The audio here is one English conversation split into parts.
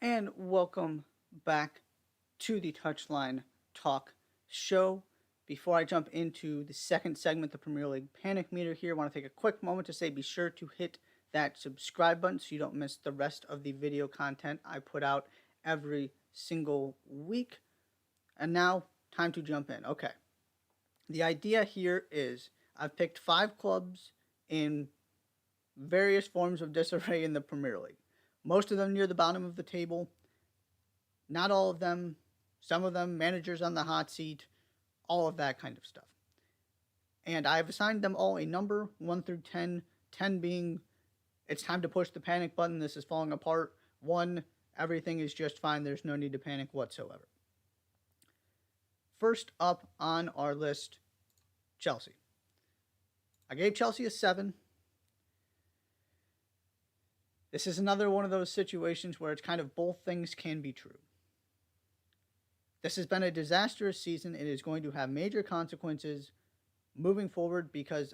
And welcome back to the Touchline Talk show. Before I jump into the second segment, the Premier League Panic Meter here, I want to take a quick moment to say be sure to hit that subscribe button so you don't miss the rest of the video content I put out every single week. And now, time to jump in. Okay. The idea here is I've picked 5 clubs in various forms of disarray in the Premier League. Most of them near the bottom of the table, not all of them, some of them managers on the hot seat, all of that kind of stuff. And I've assigned them all a number 1 through 10, 10 being it's time to push the panic button, this is falling apart. 1, everything is just fine, there's no need to panic whatsoever. First up on our list, Chelsea. I gave Chelsea a 7. This is another one of those situations where it's kind of both things can be true. This has been a disastrous season. It is going to have major consequences moving forward because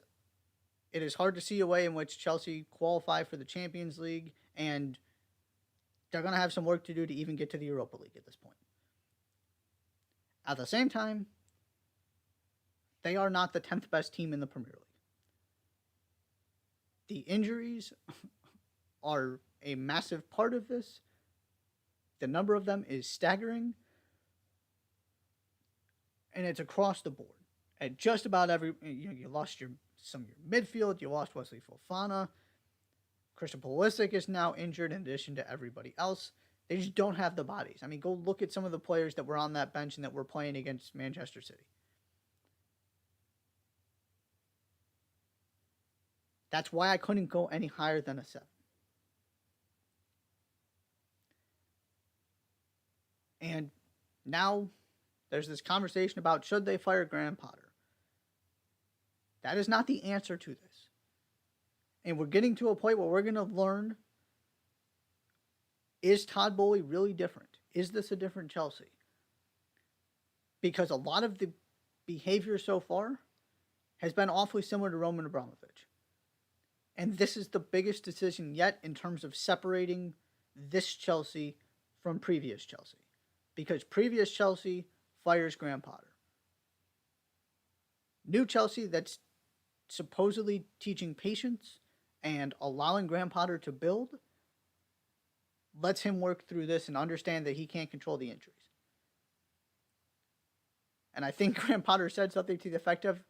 it is hard to see a way in which Chelsea qualify for the Champions League, and they're going to have some work to do to even get to the Europa League at this point. At the same time, they are not the 10th best team in the Premier League. The injuries are a massive part of this. The number of them is staggering. And it's across the board. At just about every, you lost some of your midfield. You lost Wesley Fofana. Christian Pulisic is now injured in addition to everybody else. They just don't have the bodies. I mean, go look at some of the players that were on that bench and that were playing against Manchester City. That's why I couldn't go any higher than a 7. And now there's this conversation about should they fire Graham Potter. That is not the answer to this. And we're getting to a point where we're going to learn, is Todd Boehly really different? Is this a different Chelsea? Because a lot of the behavior so far has been awfully similar to Roman Abramovich. And this is the biggest decision yet in terms of separating this Chelsea from previous Chelsea. Because previous Chelsea fires Graham Potter. New Chelsea that's supposedly teaching patience and allowing Graham Potter to build lets him work through this and understand that he can't control the injuries. And I think Graham Potter said something to the effect of,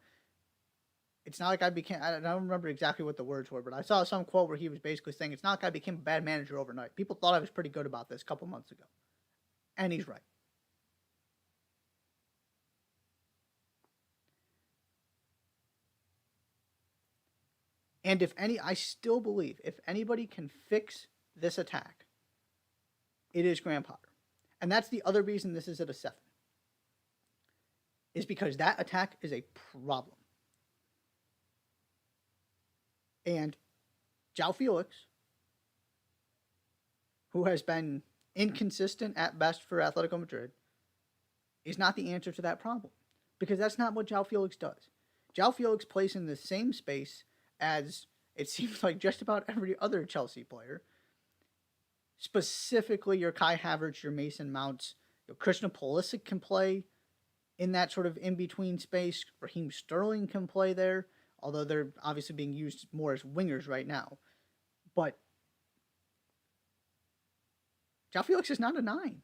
it's not like I don't remember exactly what the words were, but I saw some quote where he was basically saying, it's not like I became a bad manager overnight. People thought I was pretty good about this a couple months ago. And he's right. And I still believe if anybody can fix this attack, it is Graham Potter. And that's the other reason this is at a 7. Is because that attack is a problem. And João Felix, who has been inconsistent at best for Atletico Madrid, is not the answer to that problem. Because that's not what João Felix does. João Felix plays in the same space as it seems like just about every other Chelsea player. Specifically, your Kai Havertz, your Mason Mounts, your Christian Pulisic can play in that sort of in-between space. Raheem Sterling can play there, although they're obviously being used more as wingers right now. But João Felix is not a 9.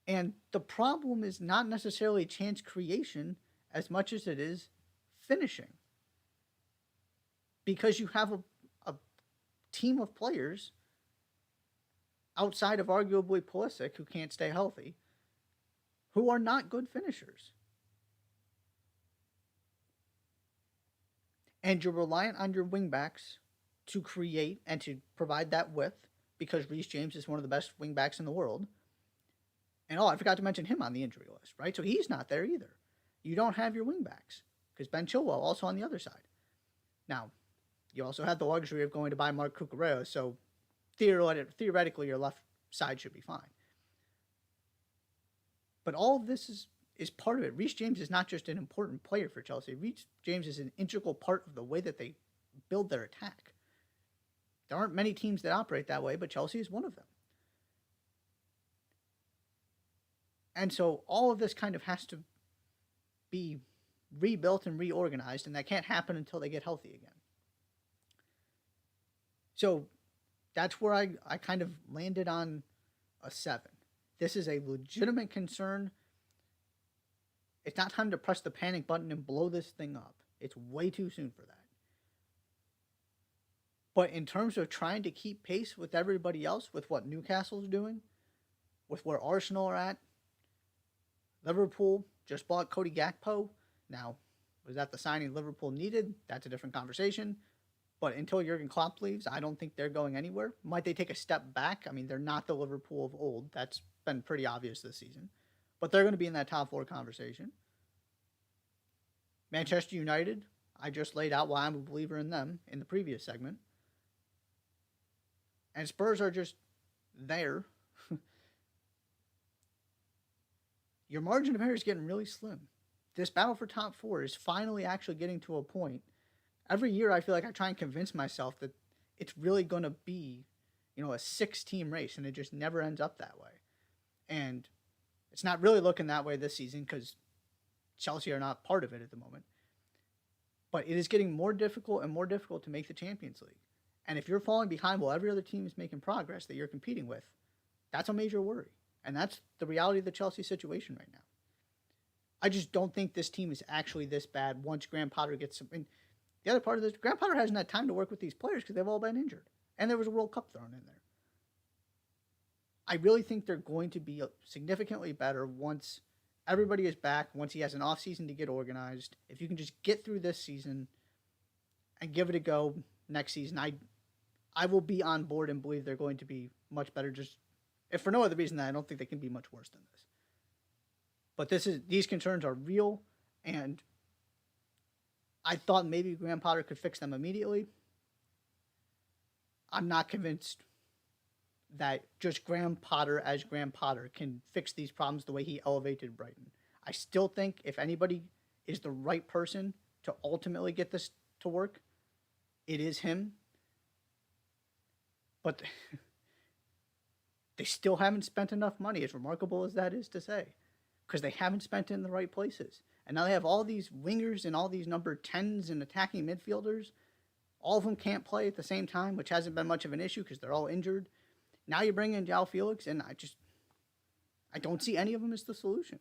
And the problem is not necessarily chance creation as much as it is finishing. Because you have a team of players outside of arguably Pulisic, who can't stay healthy, who are not good finishers. And you're reliant on your wingbacks to create and to provide that width, because Reece James is one of the best wingbacks in the world. And I forgot to mention him on the injury list, right? So he's not there either. You don't have your wingbacks, because Ben Chilwell also on the other side. Now, you also have the luxury of going to buy Marc Cucurella, so theoretically your left side should be fine. But all of this is part of it. Reece James is not just an important player for Chelsea. Reece James is an integral part of the way that they build their attack. There aren't many teams that operate that way, but Chelsea is one of them. And so all of this kind of has to be rebuilt and reorganized, and that can't happen until they get healthy again. So that's where I kind of landed on a 7. This is a legitimate concern. It's not time to press the panic button and blow this thing up. It's way too soon for that. But in terms of trying to keep pace with everybody else, with what Newcastle's doing, with where Arsenal are at, Liverpool just bought Cody Gakpo. Now, was that the signing Liverpool needed? That's a different conversation. But until Jurgen Klopp leaves, I don't think they're going anywhere. Might they take a step back? I mean, they're not the Liverpool of old. That's been pretty obvious this season. But they're going to be in that top 4 conversation. Manchester United, I just laid out why I'm a believer in them in the previous segment. And Spurs are just there. Your margin of error is getting really slim. This battle for top 4 is finally actually getting to a point. Every year I feel like I try and convince myself that it's really going to be, a 6-team race, and it just never ends up that way. And it's not really looking that way this season because Chelsea are not part of it at the moment. But it is getting more difficult and more difficult to make the Champions League. And if you're falling behind while every other team is making progress that you're competing with, that's a major worry. And that's the reality of the Chelsea situation right now. I just don't think this team is actually this bad once Graham Potter gets some. And the other part of this, Graham Potter hasn't had time to work with these players because they've all been injured. And there was a World Cup thrown in there. I really think they're going to be significantly better once everybody is back, once he has an offseason to get organized. If you can just get through this season and give it a go next season, I will be on board and believe they're going to be much better. Just if for no other reason than I don't think they can be much worse than this. But these concerns are real, and I thought maybe Graham Potter could fix them immediately. I'm not convinced that just Graham Potter as Graham Potter can fix these problems the way he elevated Brighton. I still think if anybody is the right person to ultimately get this to work, it is him. But they still haven't spent enough money, as remarkable as that is to say, because they haven't spent it in the right places. And now they have all these wingers and all these number 10s and attacking midfielders. All of them can't play at the same time, which hasn't been much of an issue because they're all injured. Now you bring in João Felix, and I don't see any of them as the solution.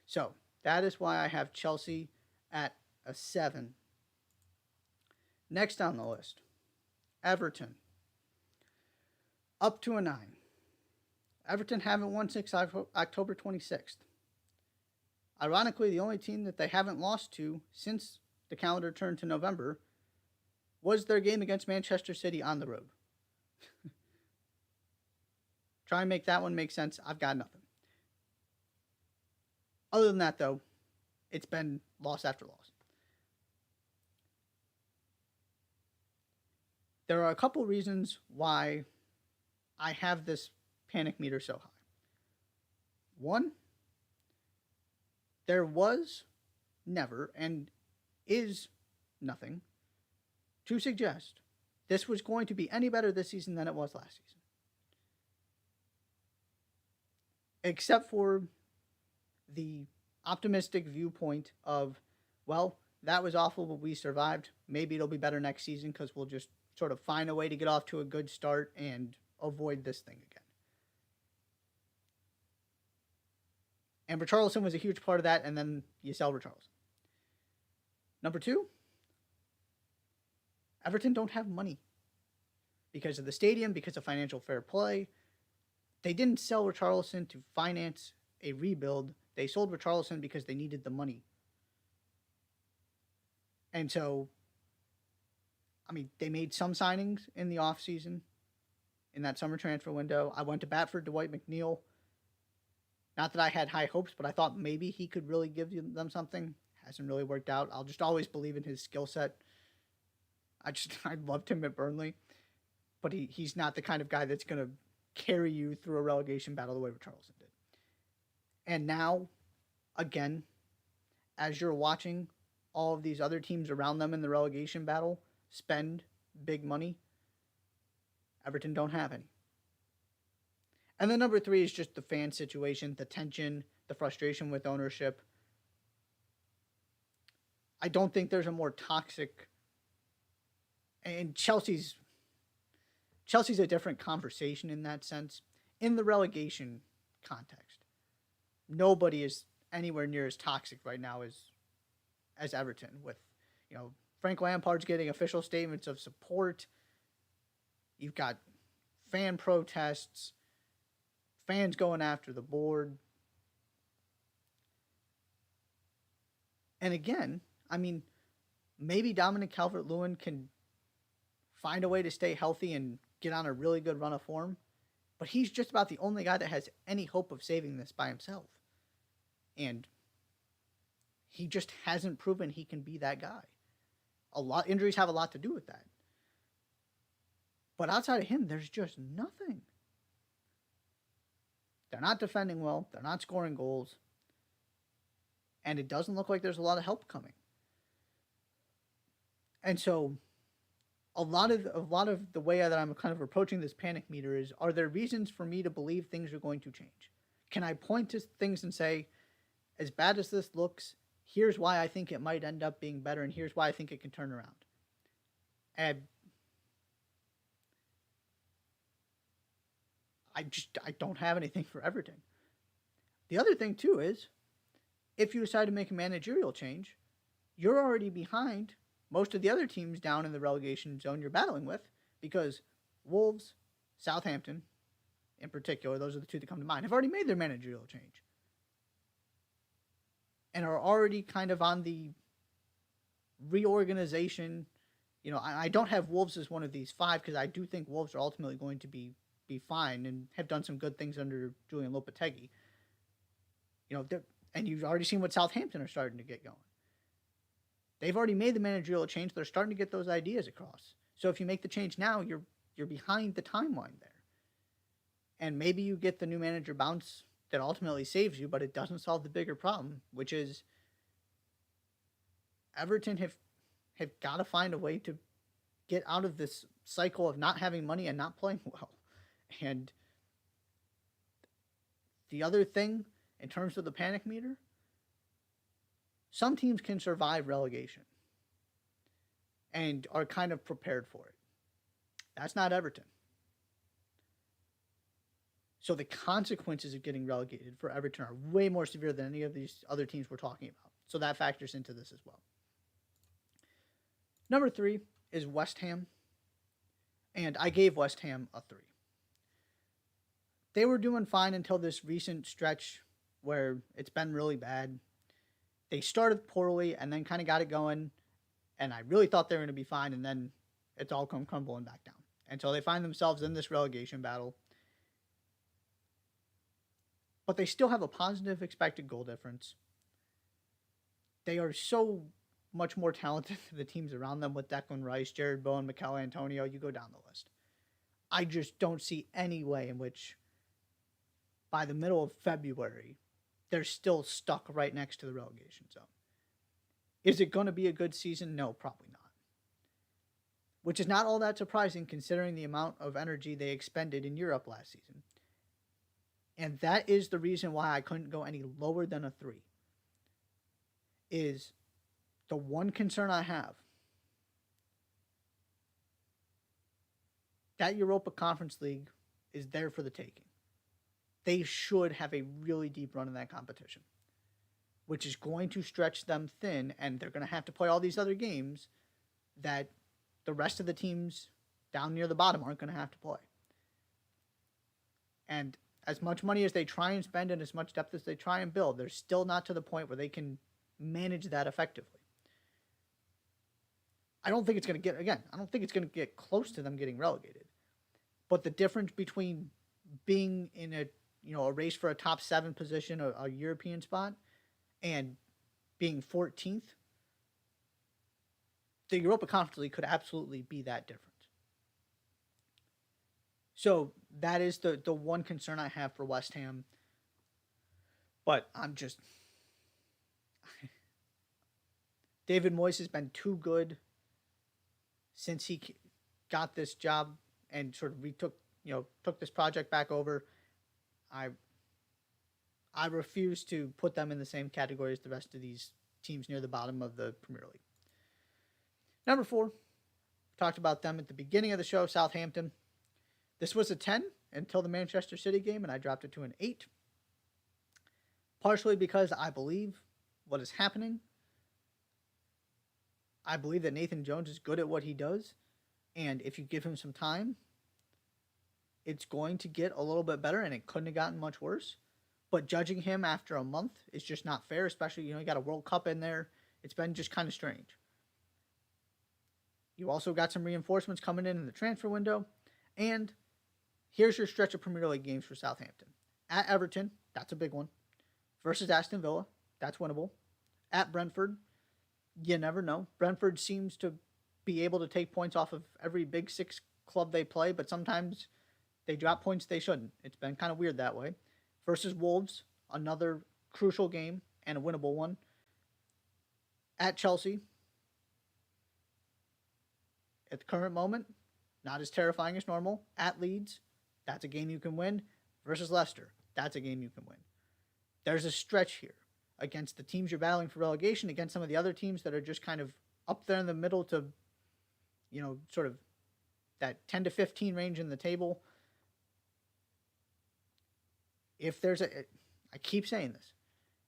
So that is why I have Chelsea at a 7. Next on the list, Everton. Up to a 9. Everton haven't won since October 26th. Ironically, the only team that they haven't lost to since the calendar turned to November was their game against Manchester City on the road. Try and make that one make sense. I've got nothing. Other than that, though, it's been loss after loss. There are a couple reasons why I have this panic meter so high. One, there was never and is nothing to suggest this was going to be any better this season than it was last season. Except for the optimistic viewpoint of, well, that was awful, but we survived. Maybe it'll be better next season because we'll just sort of find a way to get off to a good start and avoid this thing again. And Richarlison was a huge part of that, and then you sell Richarlison. Number 2, Everton don't have money because of the stadium, because of financial fair play. They didn't sell Richarlison to finance a rebuild. They sold Richarlison because they needed the money. And so, they made some signings in the offseason, in that summer transfer window. I went to bat for Dwight McNeil. Not that I had high hopes, but I thought maybe he could really give them something. Hasn't really worked out. I'll just always believe in his skill set. I loved him at Burnley, but he's not the kind of guy that's going to carry you through a relegation battle the way Richarlison did. And now, again, as you're watching all of these other teams around them in the relegation battle spend big money, Everton don't have any. And then number 3 is just the fan situation, the tension, the frustration with ownership. I don't think there's a more toxic, and Chelsea's a different conversation in that sense. In the relegation context, nobody is anywhere near as toxic right now as Everton, with, Frank Lampard's getting official statements of support. You've got fan protests, fans going after the board. And again, I mean, maybe Dominic Calvert-Lewin can find a way to stay healthy and get on a really good run of form, but he's just about the only guy that has any hope of saving this by himself. And he just hasn't proven he can be that guy. Injuries have a lot to do with that. But outside of him, there's just nothing. They're not defending well. They're not scoring goals. And it doesn't look like there's a lot of help coming. And so a lot of the way that I'm kind of approaching this panic meter is, are there reasons for me to believe things are going to change? Can I point to things and say, as bad as this looks, here's why I think it might end up being better, and here's why I think it can turn around? And I don't have anything for Everton. The other thing, too, is if you decide to make a managerial change, you're already behind most of the other teams down in the relegation zone you're battling with, because Wolves, Southampton, in particular, those are the two that come to mind, have already made their managerial change and are already kind of on the reorganization. I don't have Wolves as one of these 5 because I do think Wolves are ultimately going to be fine and have done some good things under Julian Lopetegui. And you've already seen what Southampton are starting to get going. They've already made the managerial change. They're starting to get those ideas across. So if you make the change now, you're behind the timeline there. And maybe you get the new manager bounce that ultimately saves you, but it doesn't solve the bigger problem, which is Everton have got to find a way to get out of this cycle of not having money and not playing well. And the other thing, in terms of the panic meter, some teams can survive relegation and are kind of prepared for it. That's not Everton. So the consequences of getting relegated for Everton are way more severe than any of these other teams we're talking about. So that factors into this as well. Number 3 is West Ham. And I gave West Ham a 3. They were doing fine until this recent stretch where it's been really bad. They started poorly and then kind of got it going, and I really thought they were going to be fine, and then it's all come crumbling back down. And so they find themselves in this relegation battle. But they still have a positive expected goal difference. They are so much more talented than the teams around them with Declan Rice, Jared Bowen, Mikel Antonio. You go down the list. I just don't see any way in which by the middle of February they're still stuck right next to the relegation zone. Is it going to be a good season? No, probably not. Which is not all that surprising considering the amount of energy they expended in Europe last season. And that is the reason why I couldn't go any lower than a 3. Is the one concern I have. That Europa Conference League is there for the taking. They should have a really deep run in that competition, which is going to stretch them thin, and they're going to have to play all these other games that the rest of the teams down near the bottom aren't going to have to play. And as much money as they try and spend and as much depth as they try and build, they're still not to the point where they can manage that effectively. I don't think it's going to get close to them getting relegated. But the difference between being in a race for a top 7 position, a European spot, and being 14th, the Europa Conference League could absolutely be that different. So that is the one concern I have for West Ham. But David Moyes has been too good since he got this job and sort of took this project back over, I refuse to put them in the same category as the rest of these teams near the bottom of the Premier League. Number 4, talked about them at the beginning of the show, Southampton. This was a 10 until the Manchester City game, and I dropped it to an 8. Partially because I believe what is happening. I believe that Nathan Jones is good at what he does, and if you give him some time, it's going to get a little bit better, and it couldn't have gotten much worse. But judging him after a month is just not fair, especially, you got a World Cup in there. It's been just kind of strange. You also got some reinforcements coming in the transfer window, and here's your stretch of Premier League games for Southampton. At Everton, that's a big one. Versus Aston Villa, that's winnable. At Brentford, you never know. Brentford seems to be able to take points off of every Big Six club they play, but sometimes they drop points they shouldn't. It's been kind of weird that way. Versus Wolves, another crucial game and a winnable one. At Chelsea, at the current moment, not as terrifying as normal. At Leeds, that's a game you can win. Versus Leicester, that's a game you can win. There's a stretch here against the teams you're battling for relegation, against some of the other teams that are just kind of up there in the middle to, sort of that 10 to 15 range in the table. If there's I keep saying this,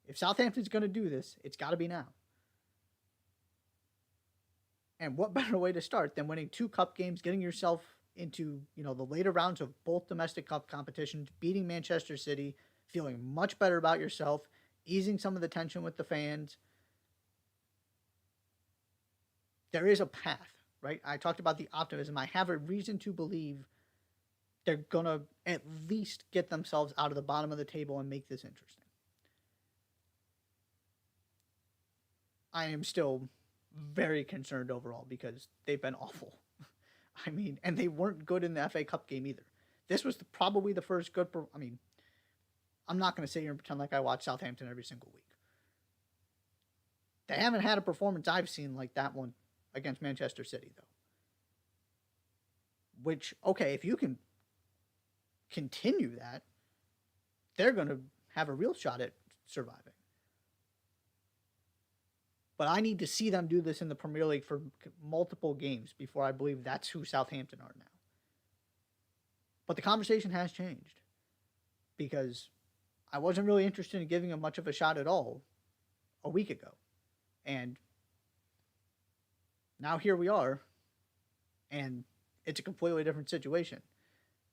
if Southampton's going to do this, it's got to be now. And what better way to start than winning 2 cup games, getting yourself into, the later rounds of both domestic cup competitions, beating Manchester City, feeling much better about yourself, easing some of the tension with the fans. There is a path, right? I talked about the optimism. I have a reason to believe they're going to at least get themselves out of the bottom of the table and make this interesting. I am still very concerned overall because they've been awful. And they weren't good in the FA Cup game either. This was probably the first good... I'm not going to sit here and pretend like I watch Southampton every single week. They haven't had a performance I've seen like that one against Manchester City, though. Which, okay, if you can continue that, they're going to have a real shot at surviving. But I need to see them do this in the Premier League for multiple games before I believe that's who Southampton are now. But the conversation has changed because I wasn't really interested in giving them much of a shot at all a week ago. And now here we are, and it's a completely different situation.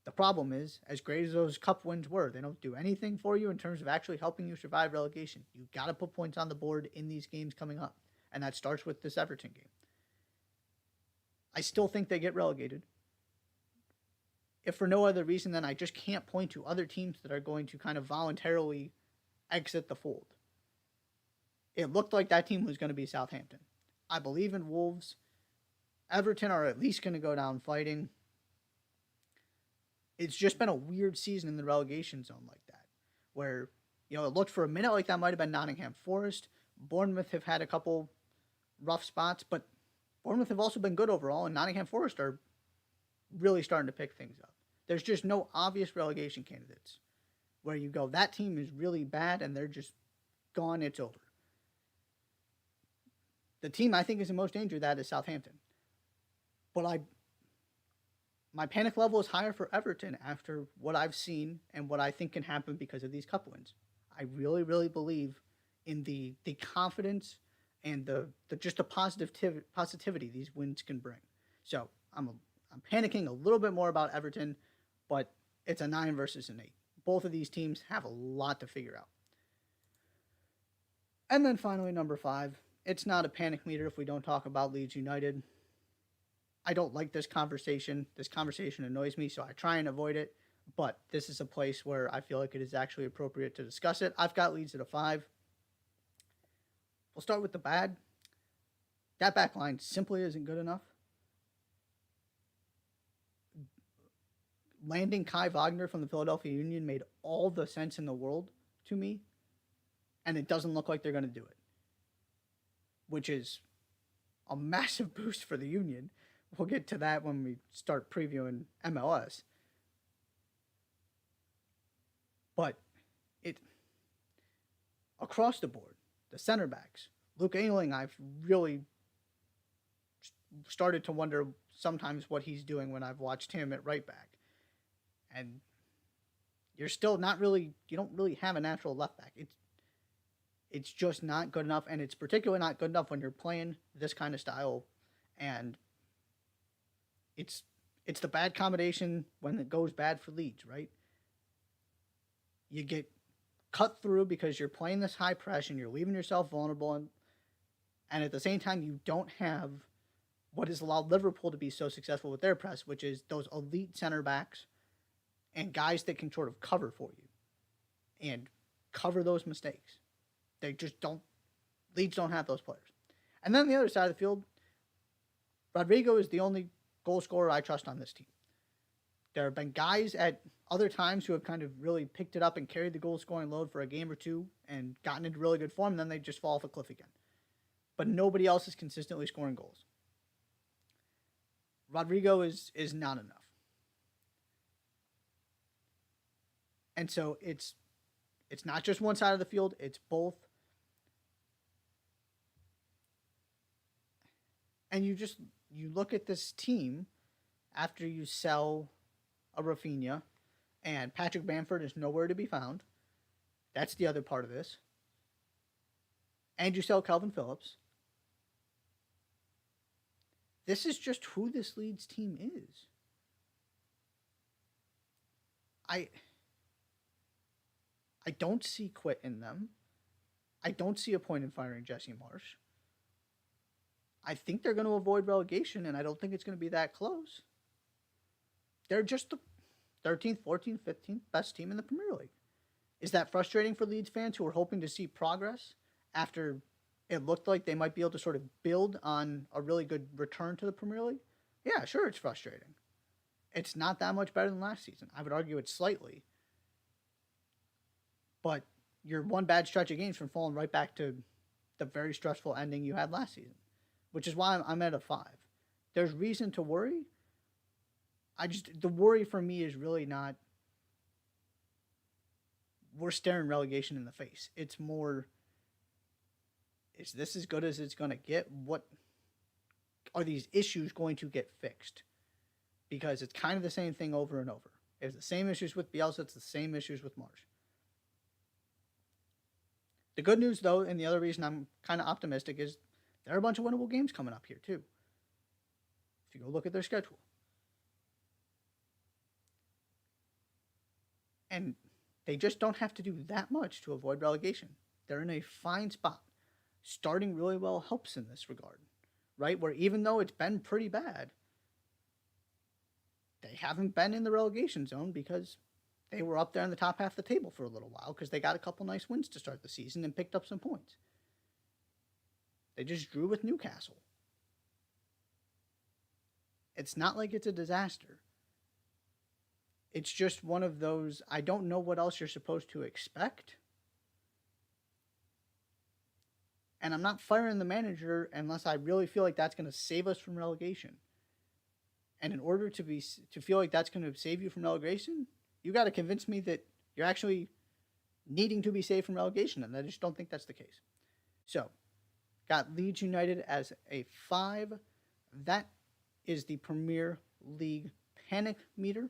The problem is, as great as those cup wins were, they don't do anything for you in terms of actually helping you survive relegation. You got to put points on the board in these games coming up, and that starts with this Everton game. I still think they get relegated. If for no other reason than I just can't point to other teams that are going to kind of voluntarily exit the fold. It looked like that team was going to be Southampton. I believe in Wolves. Everton are at least going to go down fighting. It's just been a weird season in the relegation zone like that, where, it looked for a minute like that might have been Nottingham Forest. Bournemouth have had a couple rough spots, but Bournemouth have also been good overall, and Nottingham Forest are really starting to pick things up. There's just no obvious relegation candidates where you go, that team is really bad and they're just gone, it's over. The team I think is in most danger of that is Southampton. But my panic level is higher for Everton after what I've seen and what I think can happen because of these cup wins. I really, really believe in the confidence and the positivity these wins can bring. So I'm panicking a little bit more about Everton, but it's a 9 versus an 8. Both of these teams have a lot to figure out. And then finally, number 5. It's not a panic meter if we don't talk about Leeds United. I don't like this conversation. This conversation annoys me, so I try and avoid it. But this is a place where I feel like it is actually appropriate to discuss it. I've got Leeds at a 5. We'll start with the bad. That back line simply isn't good enough. Landing Kai Wagner from the Philadelphia Union made all the sense in the world to me, and it doesn't look like they're going to do it, which is a massive boost for the Union, we'll get to that when we start previewing MLS. But it across the board, the center backs, Luke Ayling, I've really started to wonder sometimes what he's doing when I've watched him at right back. And you're still not really, you don't really have a natural left back. It's just not good enough, and it's particularly not good enough when you're playing this kind of style. And it's the bad combination when it goes bad for Leeds, right? You get cut through because you're playing this high press and you're leaving yourself vulnerable, and at the same time you don't have what has allowed Liverpool to be so successful with their press, which is those elite center backs and guys that can sort of cover for you and cover those mistakes. They just don't, Leeds don't have those players. And then the other side of the field, Rodrigo is the only goal scorer I trust on this team. There have been guys at other times who have kind of really picked it up and carried the goal scoring load for a game or two and gotten into really good form, and then they just fall off a cliff again. But nobody else is consistently scoring goals. Rodrigo is not enough. And so it's not just one side of the field, it's both. And you look at this team after you sell a Rafinha, and Patrick Bamford is nowhere to be found. That's the other part of this. And you sell Calvin Phillips. This is just who this Leeds team is. I don't see quit in them. I don't see a point in firing Jesse Marsch. I think they're going to avoid relegation, and I don't think it's going to be that close. They're just the 13th, 14th, 15th best team in the Premier League. Is that frustrating for Leeds fans who are hoping to see progress after it looked like they might be able to sort of build on a really good return to the Premier League? Yeah, sure, it's frustrating. It's not that much better than last season. I would argue it's slightly. But you're one bad stretch of games from falling right back to the very stressful ending you had last season, which is why I'm at a 5. There's reason to worry. The worry for me is really not we're staring relegation in the face. It's more, is this as good as it's going to get? What are these issues going to get fixed? Because it's kind of the same thing over and over. It's the same issues with Bielsa. It's the same issues with Marsch. The good news, though, and the other reason I'm kind of optimistic is there are a bunch of winnable games coming up here, too. If you go look at their schedule. And they just don't have to do that much to avoid relegation. They're in a fine spot. Starting really well helps in this regard, right? Where even though it's been pretty bad, they haven't been in the relegation zone because they were up there in the top half of the table for a little while because they got a couple nice wins to start the season and picked up some points. They just drew with Newcastle. It's not like it's a disaster. It's just one of those, I don't know what else you're supposed to expect. And I'm not firing the manager unless I really feel like that's going to save us from relegation. And in order to feel like that's going to save you from relegation, you got to convince me that you're actually needing to be saved from relegation, and I just don't think that's the case. So, got Leeds United as a 5. That is the Premier League panic meter.